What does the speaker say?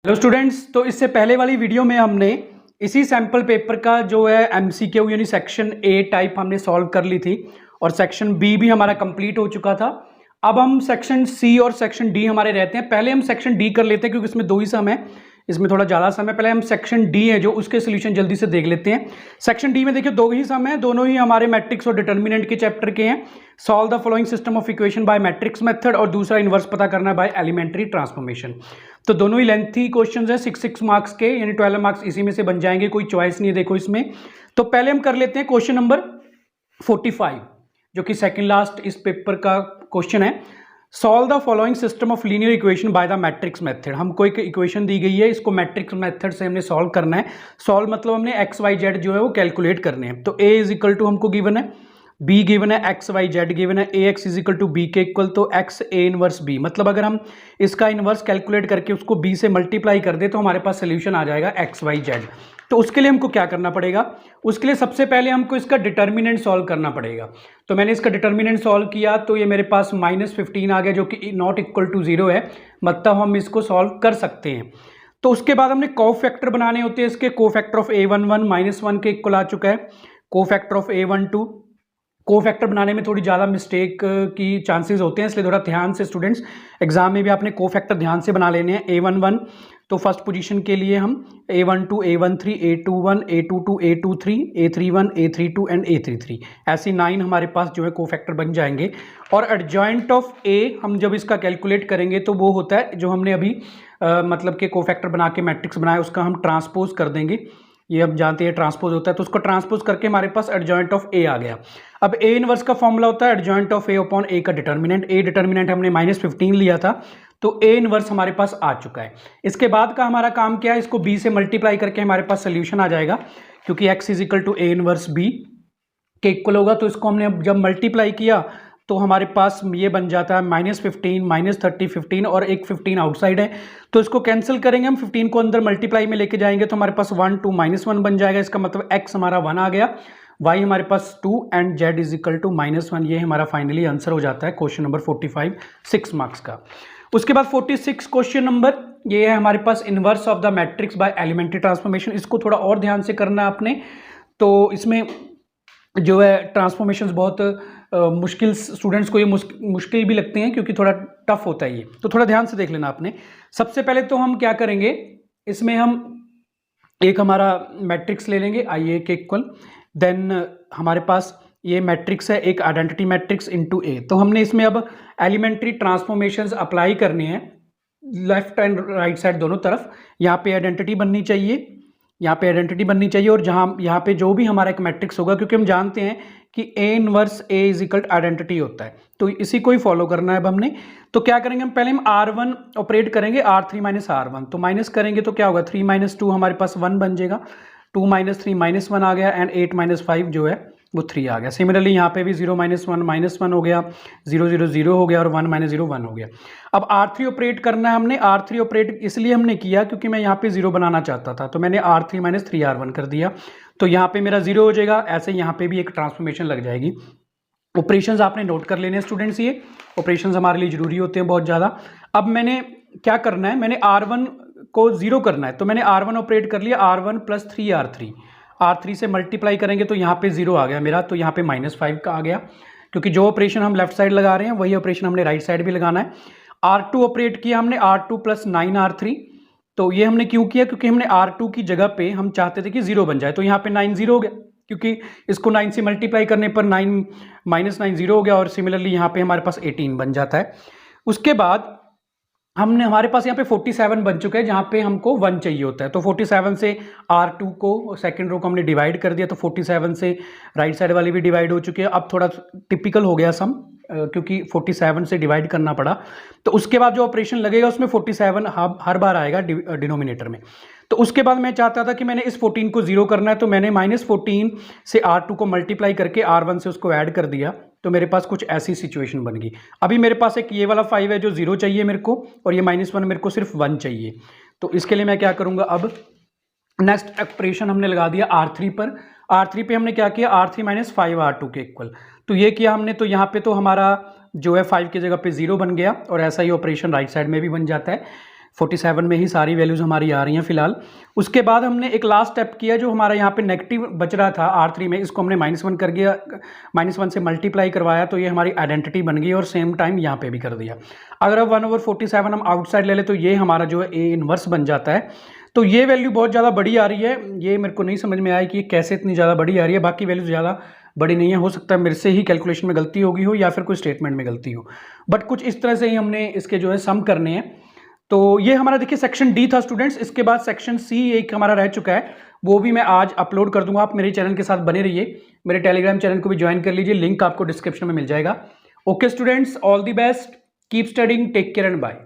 Hello students, तो इससे पहले वाली वीडियो में हमने इसी सैम्पल पेपर का जो है एमसीक्यू यानी सेक्शन ए टाइप हमने सॉल्व कर ली थी और सेक्शन बी भी हमारा कंप्लीट हो चुका था। अब हम सेक्शन सी और सेक्शन डी हमारे रहते हैं। पहले हम सेक्शन डी कर लेते हैं क्योंकि इसमें दो ही सम है, इसमें थोड़ा ज़्यादा सम है। पहले हम सेक्शन डी है जो उसके सोल्यूशन जल्दी से देख लेते हैं। सेक्शन डी में देखिए दो ही सम है, दोनों ही हमारे मैट्रिक्स और डिटर्मिनेंट के चैप्टर के हैं। Solve the following system of equation by matrix method और दूसरा इनवर्स पता करना है बाय एलिमेंट्री ट्रांसफॉर्मेशन। तो दोनों ही लेंथी क्वेश्चंस हैं, 6 मार्क्स के, यानी 12 मार्क्स इसी में से बन जाएंगे, कोई चॉइस नहीं है देखो इसमें। तो पहले हम कर लेते हैं क्वेश्चन नंबर 45 जो कि सेकंड लास्ट इस पेपर का क्वेश्चन है। Solve the following system of linear equation by the matrix method. हमको एक इक्वेशन दी गई है, इसको मैट्रिक्स मेथड से हमने सॉल्व करना है। सॉल्व मतलब हमने एक्स वाई जेड जो है वो कैलकुलेट करने हैं। तो ए इज इक्वल टू हमको गिवन है, बी गिवन है, एक्स वाई जेड गिवन है, A X is equal to B के इक्वल, तो एक्स ए इनवर्स बी। मतलब अगर हम इसका इनवर्स कैलकुलेट करके उसको बी से मल्टीप्लाई कर दे तो हमारे पास सोल्यूशन आ जाएगा एक्स वाई जेड। तो उसके लिए हमको क्या करना पड़ेगा, उसके लिए सबसे पहले हमको इसका डिटर्मिनेंट सॉल्व करना पड़ेगा। तो मैंने इसका डिटर्मिनेंट सॉल्व किया तो ये मेरे पास -15 आ गया जो कि नॉट इक्वल टू 0 है, मतलब हम इसको सॉल्व कर सकते हैं। तो उसके बाद हमने कोफैक्टर बनाने होते हैं इसके। कोफैक्टर ऑफ A11 -1 के इक्वल आ चुका है। कोफैक्टर ऑफ A12, कोफैक्टर बनाने में थोड़ी ज़्यादा मिस्टेक की चांसेस होते हैं, इसलिए थोड़ा ध्यान से स्टूडेंट्स एग्जाम में भी आपने कोफैक्टर ध्यान से बना लेने हैं। A11 तो फर्स्ट पोजीशन के लिए हम A12 A13 A21 A22 A23 A31 A32 and A33 ऐसी 9 हमारे पास जो है कोफैक्टर बन जाएंगे। और एडजॉइंट ऑफ A हम जब इसका कैलकुलेट करेंगे तो वो होता है जो हमने अभी मतलब के कोफैक्टर बना के मैट्रिक्स बनाया उसका हम ट्रांसपोज कर देंगे। ये अब जानते हैं ट्रांसपोज होता है, तो उसको ट्रांसपोज करके हमारे पास एडजॉइंट ऑफ ए आ गया। अब ए इनवर्स का फॉर्मूला होता है एडजॉइंट ऑफ ए अपॉन ए का डिटर्मिनेंट। ए डिटर्मिनेंट हमने -15 लिया था, तो ए इनवर्स हमारे पास आ चुका है। इसके बाद का हमारा काम क्या है, इसको बी से मल्टीप्लाई करके हमारे पास सोल्यूशन आ जाएगा, क्योंकि X is equal to A inverse B के इक्वल होगा। तो इसको हमने जब मल्टीप्लाई किया तो हमारे पास ये बन जाता है -15 -30 15 और एक 15 आउटसाइड है, तो इसको कैंसिल करेंगे हम। 15 को अंदर मल्टीप्लाई में लेके जाएंगे तो हमारे पास 1 2 -1 बन जाएगा। इसका मतलब x हमारा 1 आ गया, y हमारे पास 2 and z is equal to -1। ये हमारा फाइनली आंसर हो जाता है क्वेश्चन नंबर 45 6 मार्क्स का। उसके बाद 46 क्वेश्चन नंबर, ये है हमारे पास inverse of the matrix by elementary transformation. इसको थोड़ा और ध्यान से करना है आपने। तो इसमें जो है ट्रांसफॉर्मेशंस बहुत मुश्किल, स्टूडेंट्स को ये मुश्किल भी लगते हैं क्योंकि थोड़ा टफ होता है ये, तो थोड़ा ध्यान से देख लेना आपने। सबसे पहले तो हम क्या करेंगे, इसमें हम एक हमारा मैट्रिक्स ले लेंगे आई ए के इक्वल, देन हमारे पास ये मैट्रिक्स है एक आइडेंटिटी मैट्रिक्स इनटू ए। तो हमने इसमें अब एलिमेंट्री ट्रांसफॉर्मेशंस अप्लाई करने हैं लेफ्ट एंड राइट साइड दोनों तरफ। यहाँ पे आइडेंटिटी बननी चाहिए, यहाँ पे आइडेंटिटी बननी चाहिए, और जहाँ यहाँ पे जो भी हमारा एक मैट्रिक्स होगा, क्योंकि हम जानते हैं कि A inverse A is equal identity होता है, तो इसी को ही फॉलो करना है अब हमने। तो क्या करेंगे हम, पहले हम R1 ऑपरेट करेंगे, R3 - R1, तो माइनस करेंगे तो क्या होगा, 3 - 2 हमारे पास 1 बन जाएगा, 2 - 3 -1 आ गया, एंड 8 - 5 जो है वो 3 आ गया। सिमिलरली यहाँ पे भी 0 - 1 -1 हो गया, 0 0 0 हो गया, और 1 - 0 1 हो गया। अब R3 ऑपरेट करना है हमने। R3 ऑपरेट इसलिए हमने किया क्योंकि मैं यहाँ पे 0 बनाना चाहता था, तो मैंने R3 - 3R1 कर दिया, तो यहाँ पे मेरा 0 हो जाएगा। ऐसे यहाँ पे भी एक ट्रांसफॉर्मेशन लग जाएगी। ऑपरेशंस आपने नोट कर लेने हैं स्टूडेंट्स, ये ऑपरेशंस हमारे लिए जरूरी होते हैं बहुत ज़्यादा। अब मैंने क्या करना है, मैंने R1 को 0 करना है, तो मैंने R1 ऑपरेट कर लिया, R1 + 3R3, R3 से मल्टीप्लाई करेंगे तो यहाँ पे 0 आ गया मेरा, तो यहाँ पे -5 का आ गया, क्योंकि जो ऑपरेशन हम लेफ्ट साइड लगा रहे हैं वही ऑपरेशन हमने राइट साइड भी लगाना है। R2 ऑपरेट किया हमने, R2 + 9R3, तो ये हमने क्यों किया, क्योंकि हमने R2 की जगह पे हम चाहते थे कि 0 बन जाए, तो यहाँ पे 9 0 हो गया, क्योंकि इसको 9 से मल्टीप्लाई करने पर 9 -9 0 हो गया, और सिमिलरली यहाँ पे हमारे पास 18 बन जाता है। उसके बाद हमने, हमारे पास यहाँ पे 47 बन चुका है जहाँ पे हमको 1 चाहिए होता है, तो 47 से R2 को सेकंड रो को हमने डिवाइड कर दिया, तो 47 से राइट साइड वाली भी डिवाइड हो चुकी है। अब थोड़ा टिपिकल हो गया सम, क्योंकि 47 से डिवाइड करना पड़ा, तो उसके बाद जो ऑपरेशन लगेगा उसमें 47 हर बार आएगा डिनोमिनेटर में। तो उसके बाद मैं चाहता था कि मैंने इस 14 को 0 करना है, तो मैंने -14 से R2 को मल्टीप्लाई करके R1 से उसको ऐड कर दिया, तो मेरे पास कुछ ऐसी सिचुएशन बन गई। अभी मेरे पास एक ये वाला 5 है जो 0 चाहिए मेरे को, और ये -1 मेरे को सिर्फ 1 चाहिए। तो इसके लिए मैं क्या करूँगा, अब नेक्स्ट ऑपरेशन हमने लगा दिया R3 पर। R3 पे हमने क्या किया, R3 - 5 R2 के इक्वल, तो ये किया हमने। तो यहाँ पे तो हमारा जो है 5 की जगह पे 0 बन गया, और ऐसा ही ऑपरेशन राइट साइड में भी बन जाता है। 47 में ही सारी वैल्यूज़ हमारी आ रही हैं फिलहाल। उसके बाद हमने एक लास्ट स्टेप किया, जो हमारा यहाँ पे नेगेटिव बच रहा था R3 में, इसको हमने -1 कर दिया, -1 से मल्टीप्लाई करवाया, तो ये हमारी आइडेंटिटी बन गई और सेम टाइम यहाँ पे भी कर दिया। अगर अब 1/47 हम आउटसाइड ले लें तो ये हमारा जो है A इनवर्स बन जाता है। तो ये वैल्यू बहुत ज़्यादा बड़ी आ रही है, ये मेरे को नहीं समझ में आया कि कैसे इतनी ज़्यादा बड़ी आ रही है। बाकी वैल्यू ज़्यादा बड़ी नहीं है, हो सकता है मेरे से ही कैलकुलेशन में गलती होगी हो या फिर कोई स्टेटमेंट में गलती हो, बट कुछ इस तरह से ही हमने इसके जो है सम करने हैं। तो ये हमारा देखिए सेक्शन डी था स्टूडेंट्स। इसके बाद सेक्शन सी एक हमारा रह चुका है, वो भी मैं आज अपलोड कर दूंगा। आप मेरे चैनल के साथ बने रहिए, मेरे टेलीग्राम चैनल को भी ज्वाइन कर लीजिए, लिंक आपको डिस्क्रिप्शन में मिल जाएगा। Okay students, all the best, keep studying, take care and bye.